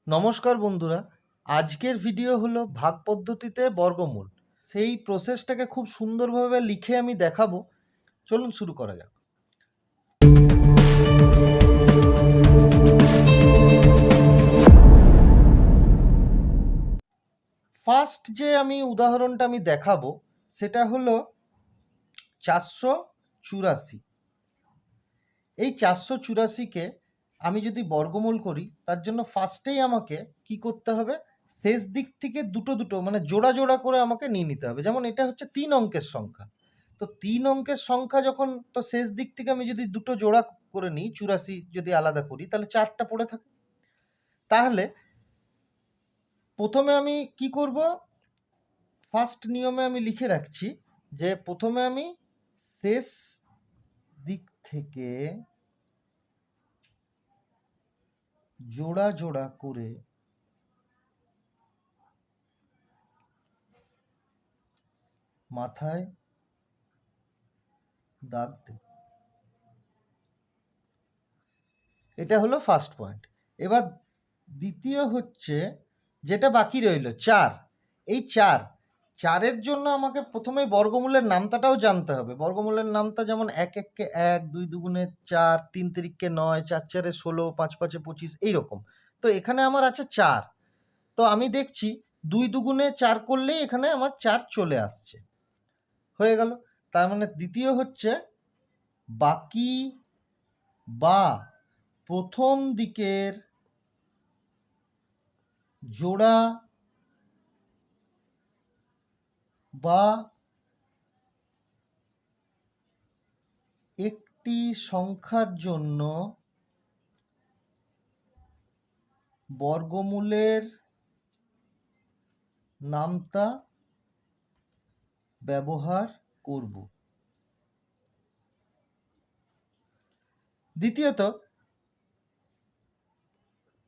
নমস্কার বন্ধুরা, আজকের ভিডিও হলো ভাগ পদ্ধতিতে বর্গমূল। সেই প্রসেসটাকে খুব সুন্দরভাবে লিখে আমি দেখাবো। চলুন শুরু করা যাক। ফার্স্ট যে উদাহরণটা আমি দেখাবো সেটা হলো 484। এই 484কে আমি যদি বর্গমূল করি তার জন্য ফার্স্টেই আমাকে কি করতে হবে, শেষ দিক থেকে দুটো দুটো মানে জোড়া জোড়া করে আমাকে নিয়ে নিতে হবে। যেমন এটা হচ্ছে 3 অঙ্কের সংখ্যা, তো 3 অঙ্কের সংখ্যা যখন, তো শেষ দিক থেকে আমি যদি দুটো জোড়া করে নিই, 84 যদি আলাদা করি তাহলে 4টা পড়ে থাকে। তাহলে প্রথমে আমি কি করব, ফার্স্ট নিয়মে আমি লিখে রাখছি যে প্রথমে আমি শেষ দিক থেকে জোড়া জোড়া করে মাথায় দাগ দেব। এটা হলো ফার্স্ট পয়েন্ট। এবার দ্বিতীয় হচ্ছে যেটা বাকি রইল 4। এই 4-এর জন্য আমাকে প্রথমে বর্গমূলের নামতাটাও জানতে হবে। বর্গমূলের নামতা যেমন 1 1-কে 1, 2 2-গুণে 4, 3 3-কে 9, 4 4-এ 16, 5 5-এ 25 এইরকম। তো এখানে আমার আছে 4। তো আমি দেখছি 2 2-গুণে 4 করলেই এখানে আমার 4 চলে আসছে, হয়ে গেল। তার মানে দ্বিতীয় হচ্ছে বাকি বা প্রথম দিকের জোড়া বা একটি সংখ্যার জন্য বর্গমূলের নামতা ব্যবহার করব। দ্বিতীয়ত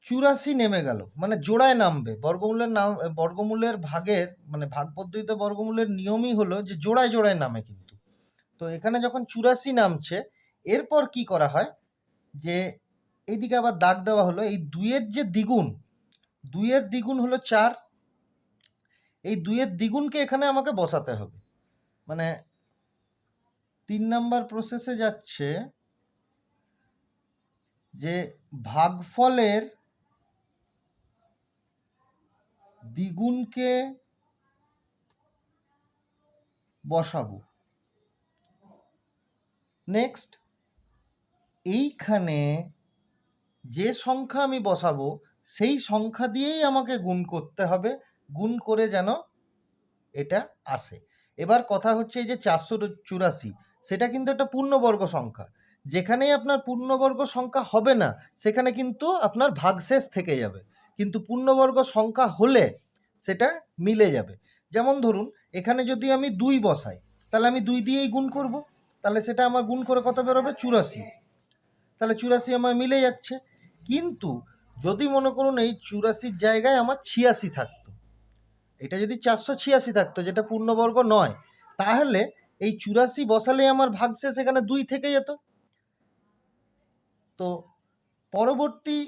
84 নেমে গেল, মানে জোড়ায় নামবে। বর্গমূলের ভাগের মানে ভাগ পদ্ধতিতে বর্গমূলের নিয়মই হলো যে জোড়ায় জোড়ায় নামে। কিন্তু তো এখানে যখন 84 নামছে, এরপর কি করা হয় যে এইদিকে আবার দাগ দেওয়া হলো, এই 2-এর যে দ্বিগুণ, 2-এর দ্বিগুণ হলো 4। এই 2-এর দ্বিগুণকে এখানে আমাকে বসাতে হবে। মানে 3 নাম্বার প্রসেসে যাচ্ছে যে ভাগফলের দ্বিগুণকে বসাবো। নেক্সট এইখানে যে সংখ্যা আমি বসাবো সেই সংখ্যা দিয়েই আমাকে গুণ করতে হবে, গুণ করে যেন এটা আসে। এবার কথা হচ্ছে এই যে 484, সেটা কিন্তু একটা পূর্ণবর্গ সংখ্যা। যেখানেই আপনার পূর্ণবর্গ সংখ্যা হবে না সেখানে কিন্তু আপনার ভাগশেষ থেকে যাবে, কিন্তু পূর্ণবর্গ সংখ্যা হলে সেটা মিলে যাবে। যেমন ধরুন এখানে যদি আমি 2 বসাই তাহলে আমি 2 দিয়েই গুণ করব, তাহলে সেটা আমার গুণ করে কত বেরোবে, 84। তাহলে 84 আমার মিলে যাচ্ছে। কিন্তু যদি মনে করুন এই 84-র জায়গায় আমার 86 থাকতো, এটা যদি 486 থাকতো যেটা পূর্ণবর্গ নয়, তাহলে এই 84 বসালে আমার ভাগশেষ এখানে 2 থেকে যেত। তো পরবর্তী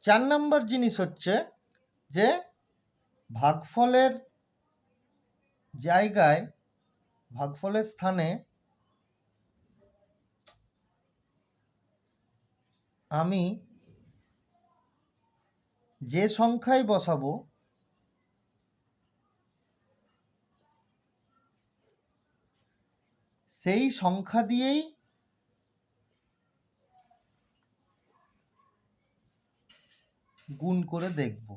4 নাম্বার জিনিস হচ্ছে যে ভাগফলের জায়গায়, ভাগফলের স্থানে আমি যে সংখ্যায় বসাবো সেই সংখ্যা দিয়েই গুণ করে দেখব।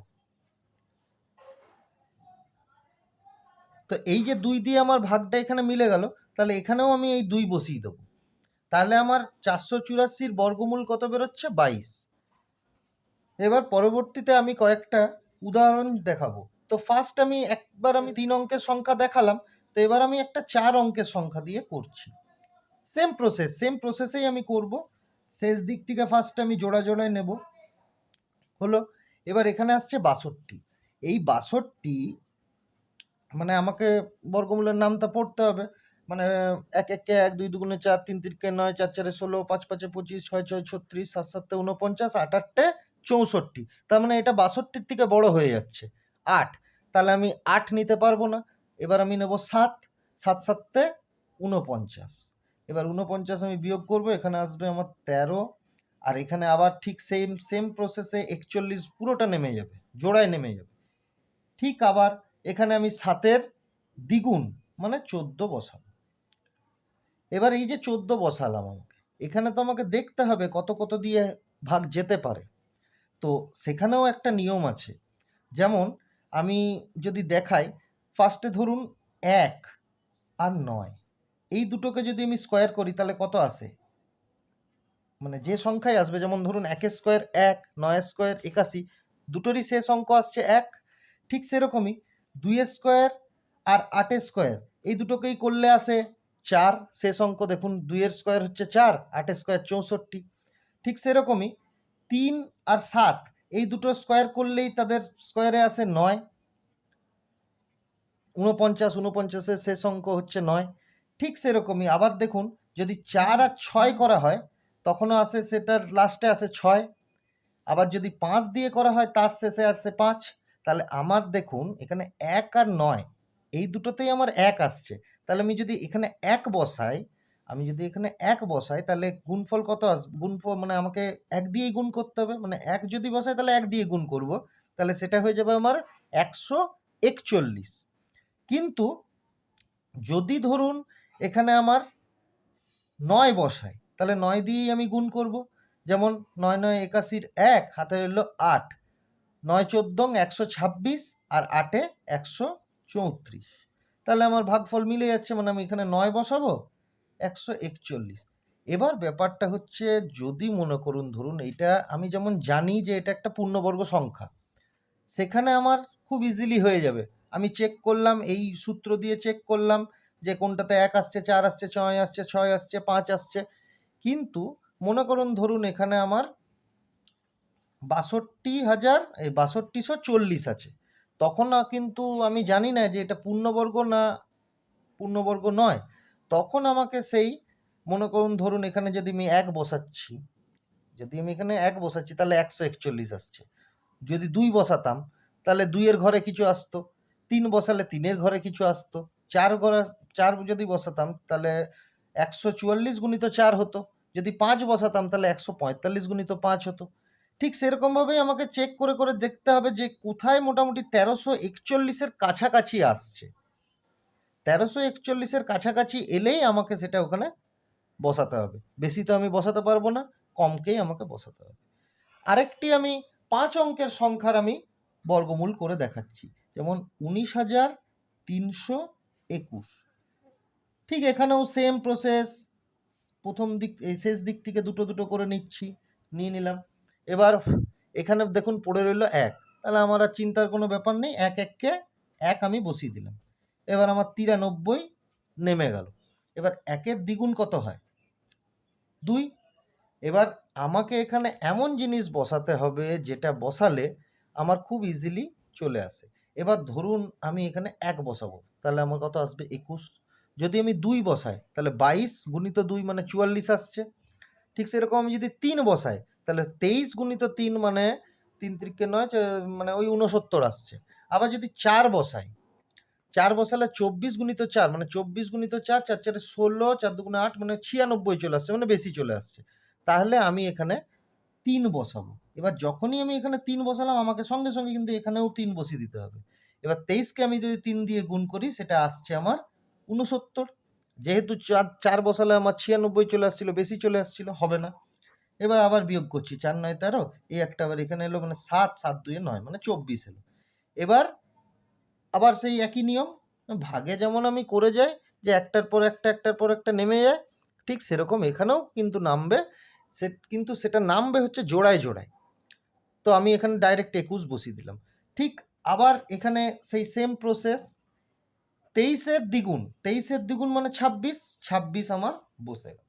তো এই যে 2 দিয়ে আমার ভাগটা এখানে মিলে গেল, তাহলে এখানেও আমি এই 2 বসিয়ে দেবো। তাহলে আমার 484-র বর্গমূল কত বেরোচ্ছে, 22। এবার পরবর্তীতে আমি কয়েকটা উদাহরণ দেখাবো। তো ফার্স্ট একবার 3 অঙ্কের সংখ্যা দেখালাম, তো এবার আমি একটা 4 অঙ্কের সংখ্যা দিয়ে করছি। সেম প্রসেসেই আমি করব। শেষ দিক থেকে ফার্স্ট আমি জোড়া জোড়ায় নেব, হলো। এবার এখানে আসছে 62। এই 62 মানে আমাকে বর্গমূলের নামটা পড়তে হবে। মানে ১ ১ কে ১, ২ দুগুণে ৪, ৩ তিরিকে ৯, ৪ ৪ ১৬, ৫ ৫ ২৫, ৬ ৬ ৩৬, ৭ ৭ ৪৯, ৮ ৮ ৬৪। তার মানে এটা ৬২ থেকে বড় হয়ে যাচ্ছে ৮। তাহলে আমি ৮ নিতে পারবো না। এবার আমি নেব ৭, ৭ ৭ ৪৯। এবার ৪৯ আমি বিয়োগ করব, এখানে আসবে আমার ১৩, আর এখানে আবার ঠিক সেম প্রসেসে ৪১ পুরোটা নেমে যাবে, জোড়ায় নেমে যাবে। ঠিক আবার এখানে আমি ৭-এর দ্বিগুণ মানে ১৪ বসাবো। এবার এই যে ১৪ বসালাম, আমাকে এখানে তো আমাকে দেখতে হবে কত কত দিয়ে ভাগ যেতে পারে। তো সেখানেও একটা নিয়ম আছে। যেমন আমি যদি দেখাই, ফার্স্টে ধরুন ১ আর ৯, এই দুটোকে যদি আমি স্কোয়ার করি তাহলে কত আসে, মানে যে সংখ্যায় আসবে, যেমন ধরুন ১ স্কোয়ার ১, ৯ স্কোয়ার ৮১, দুটোরই শেষ অঙ্ক আসছে ১। ঠিক সেরকমই ২ স্কোয়ার আর ৮ স্কোয়ার, এই দুটোকেই করলে আসে ৪, শেষ অঙ্ক দেখুন ২ এর স্কোয়ার হচ্ছে ৪, ৮ স্কোয়ার ৬৪। ঠিক সেরকমই ৩ আর ৭, এই দুটো স্কোয়ার করলেই তাদের স্কোয়ারে আসে ৯, ৪৯ শেষ অঙ্ক হচ্ছে ৯। ঠিক সেরকমই আবার দেখুন, যদি ৪ আর ৬ করা হয় তখনও আসে, সেটার লাস্টে আসে ৬। আবার যদি ৫ দিয়ে করা হয় তার শেষে আসে ৫। তাহলে আমার দেখুন এখানে ১ আর ৯, এই দুটোতেই আমার ১ আসছে। তাহলে আমি যদি এখানে ১ বসাই, তাহলে গুণফল কত আসবে, গুণফল মানে আমাকে ১ দিয়েই গুণ করতে হবে। মানে ১ যদি বসাই তাহলে ১ দিয়ে গুণ করব, তাহলে সেটা হয়ে যাবে আমার ১৪১। কিন্তু যদি ধরুন এখানে আমার ৯ বসাই, তাহলে ৯ দিয়েই আমি গুণ করব। যেমন ৯ ৯ ৮১, ১ হাতে রইল ৮, ৯ ১৪ ১২৬, আর ৮-এ ১৩৪। তাহলে আমার ভাগফল মিলে যাচ্ছে, মানে আমি এখানে ৯ বসাবো, ১৪১। এবার ব্যাপারটা হচ্ছে, যদি মনে করুন ধরুন এইটা আমি যেমন জানি যে এটা একটা পূর্ণবর্গ সংখ্যা, সেখানে আমার খুব ইজিলি হয়ে যাবে। আমি চেক করলাম, এই সূত্র দিয়ে চেক করলাম যে কোনটাতে ১ আসছে, ৪ আসছে, ৬ আসছে, ৬ আসছে, ৫ আসছে। কিন্তু মনে করুন ধরুন এখানে আমার ৬২,৬৪০ আছে, তখন কিন্তু আমি জানি না যে এটা পূর্ণবর্গ না পূর্ণবর্গ নয়। তখন আমাকে সেই, মনে করুন ধরুন এখানে যদি আমি ১ বসাচ্ছি, তাহলে ১৪১ আসছে। যদি ২ বসাতাম তাহলে ২ এর ঘরে কিছু আসতো, ৩ বসালে ৩ এর ঘরে কিছু আসতো, ৪ যদি বসাতাম তাহলে ১৪৪ গুণিত ৪ হতো, যদি ৫ বসাতাম তাহলে ১৪৫ গুণিত ৫ হতো। ঠিক সেরকমভাবেই আমাকে চেক করে করে দেখতে হবে যে কোথায় মোটামুটি ১৩৪১-এর কাছাকাছি আসছে। ১৩৪১-এর কাছাকাছি এলেই আমাকে সেটা ওখানে বসাতে হবে। বেশি তো আমি বসাতে পারবো না, কমকেই আমাকে বসাতে হবে। আরেকটি আমি ৫ অঙ্কের সংখ্যার আমি বর্গমূল করে দেখাচ্ছি। যেমন ১৯,৩২১। ঠিক এখানেও সেম প্রসেস, প্রথম দিক এই শেষ দিক থেকে দুটো দুটো করে নিয়ে নিলাম। এবার এখানে দেখুন পড়ে রইল ১, তাহলে আমার আর চিন্তার কোনো ব্যাপার নেই, ১ ১-কে ১ আমি বসিয়ে দিলাম। এবার আমার ৯৩ নেমে গেল। এবার ১-এর দ্বিগুণ কত হয়, ২। এবার আমাকে এখানে এমন জিনিস বসাতে হবে যেটা বসালে আমার খুব ইজিলি চলে আসে। এবার ধরুন আমি এখানে ১ বসাবো, তাহলে আমার কত আসবে, ২১। যদি আমি ২ বসাই তাহলে ২২ গুণিত ২ মানে ৪৪ আসছে। ঠিক সেরকম আমি যদি ৩ বসাই তাহলে ২৩ গুণিত ৩ মানে ৩ ৩কে ৯, মানে ওই ৬৯ আসছে। আবার যদি ৪ বসাই, ৪ বসালে ২৪ গুণিত ৪ মানে ২৪ গুণিত ৪, ৪ ৪ ১৬, ৪ ২ ৮ মানে ৯৬ চলে আসছে, মানে বেশি চলে আসছে। তাহলে আমি এখানে ৩ বসাবো। এবার যখনই আমি এখানে ৩ বসালাম, আমাকে সঙ্গে সঙ্গে কিন্তু এখানেও ৩ বসিয়ে দিতে হবে। এবার ২৩-কে আমি যদি ৩ দিয়ে গুণ করি, সেটা আসছে আমার ৬৯। যেহেতু ৪ বসালে আমার ৯৬ চলে আসছিল, বেশি চলে আসছিল, হবে না। এবার আবার বিয়োগ করছি, ৪ ৯ ১৩, এই একটা আবার এখানে এলো, মানে ৭ ৭ ২ ৯ মানে ২৪ এলো। এবার আবার সেই একই নিয়ম, ভাগে যেমন আমি করে যাই যে একটার পর একটা একটার পর একটা নেমে যায়, ঠিক সেরকম এখানেও কিন্তু নামবে। কিন্তু সেটা নামবে হচ্ছে জোড়ায় জোড়ায়। তো আমি এখানে ডাইরেক্ট ২১ বসিয়ে দিলাম। ঠিক আবার এখানে সেই সেম প্রসেস, ২৩-এর দ্বিগুণ মানে ২৬, ২৬ আমার বসে গেল।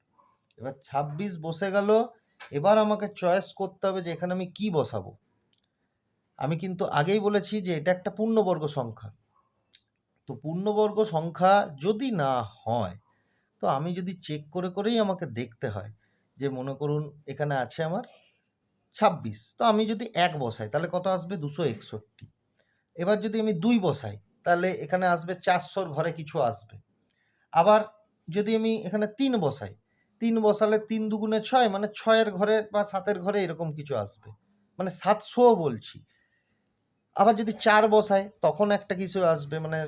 এবার ২৬ বসে গেল। এবার আমাকে চয়েস করতে হবে যে এখানে আমি কি বসাবো। আমি কিন্তু আগেই বলেছি যে এটা একটা পূর্ণবর্গ সংখ্যা। তো পূর্ণবর্গ সংখ্যা যদি না হয়, তো আমি যদি চেক করে করেই আমাকে দেখতে হয় যে মনে করুন এখানে আছে আমার 26, তো আমি যদি 1 বসাই তাহলে কত আসবে 261। এবার যদি আমি 2 বসাই তাহলে এখানে আসবে 400-র ঘরে কিছু আসবে। আবার যদি আমি এখানে 3 বসাই, 3 বসালে 3 দুগুণে 6, মানে 6-এর ঘরে বা 7-এর ঘরে এরকম কিছু আসবে, মানে 700 বলছি। আবার যদি 4 বসাই তখন একটা কিছু আসবে, মানে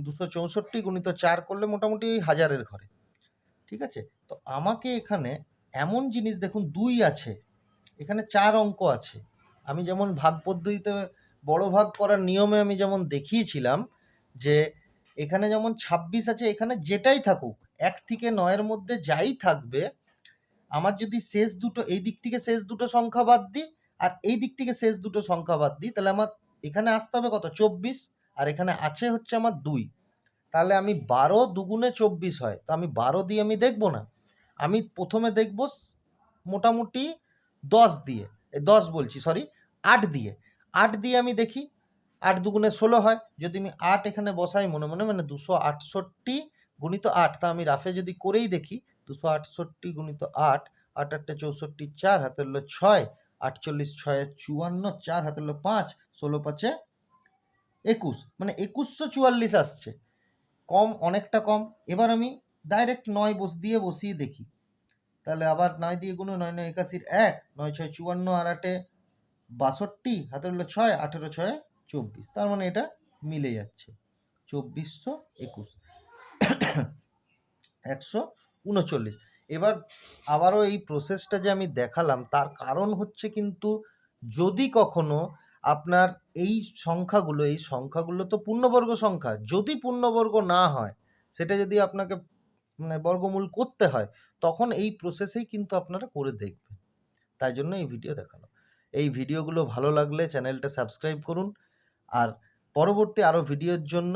264 গুণিত 4 করলে মোটামুটি 1000-এর ঘরে। ঠিক আছে? তো আমাকে এখানে এমন জিনিস দেখুন 2 আছে, এখানে 4 অঙ্ক আছে। আমি যেমন ভাগ পদ্ধতিতে বড় ভাগ করার নিয়মে আমি যেমন দেখিয়েছিলাম যে এখানে যেমন 26 আছে, এখানে যেটাই থাকুক 1 থেকে 9-এর মধ্যে যাই থাকবে, আমার যদি শেষ দুটো এই দিক থেকে শেষ দুটো সংখ্যা বাদ দিই আর এই দিক থেকে শেষ দুটো সংখ্যা বাদ দিই, তাহলে আমার এখানে আসতে হবে কত 24, আর এখানে আছে হচ্ছে আমার 2। তাহলে আমি 12 দুগুণে 24 হয়, তো আমি 12 দিয়ে আমি দেখব না, আমি প্রথমে দেখব মোটামুটি 10 দিয়ে, 10 বলছি সরি 8 দিয়ে, 8 দিয়ে আমি দেখি 8 দুগুণে 16 হয়, যদি আমি 8 এখানে বসাই মনে মনে, মানে 268 গুণিত 8, তা আমি রাফে যদি করেই দেখি 268 গুণিত 8, 8 8 64, 4 হাতে হলো 6, 48 6 54, 4 হাতে হলো 5, 16 5 21, মানে 2144 আসছে, কম, অনেকটা কম। এবার আমি ডাইরেক্ট 9 দিয়ে বসিয়ে দেখি, তাহলে আবার 9 দিয়ে গুণ, 9 9 81 1, 9 6 54 আর 8 62, হাতে হলো 6, 18 6 24, তার মানে এটা মিলে যাচ্ছে 2421 139। এবার আবারও এই প্রসেসটা যে আমি দেখালাম তার কারণ হচ্ছে কিন্তু যদি কখনো আপনার এই সংখ্যাগুলো তো পূর্ণবর্গ সংখ্যা, যদি পূর্ণবর্গ না হয়, সেটা যদি আপনাকে মানে বর্গমূল করতে হয়, তখন এই প্রসেসেই কিন্তু আপনারা করে দেখবেন। তাই জন্য এই ভিডিও দেখানো। এই ভিডিওগুলো ভালো লাগলে চ্যানেলটা সাবস্ক্রাইব করুন, আর পরবর্তী আরও ভিডিওর জন্য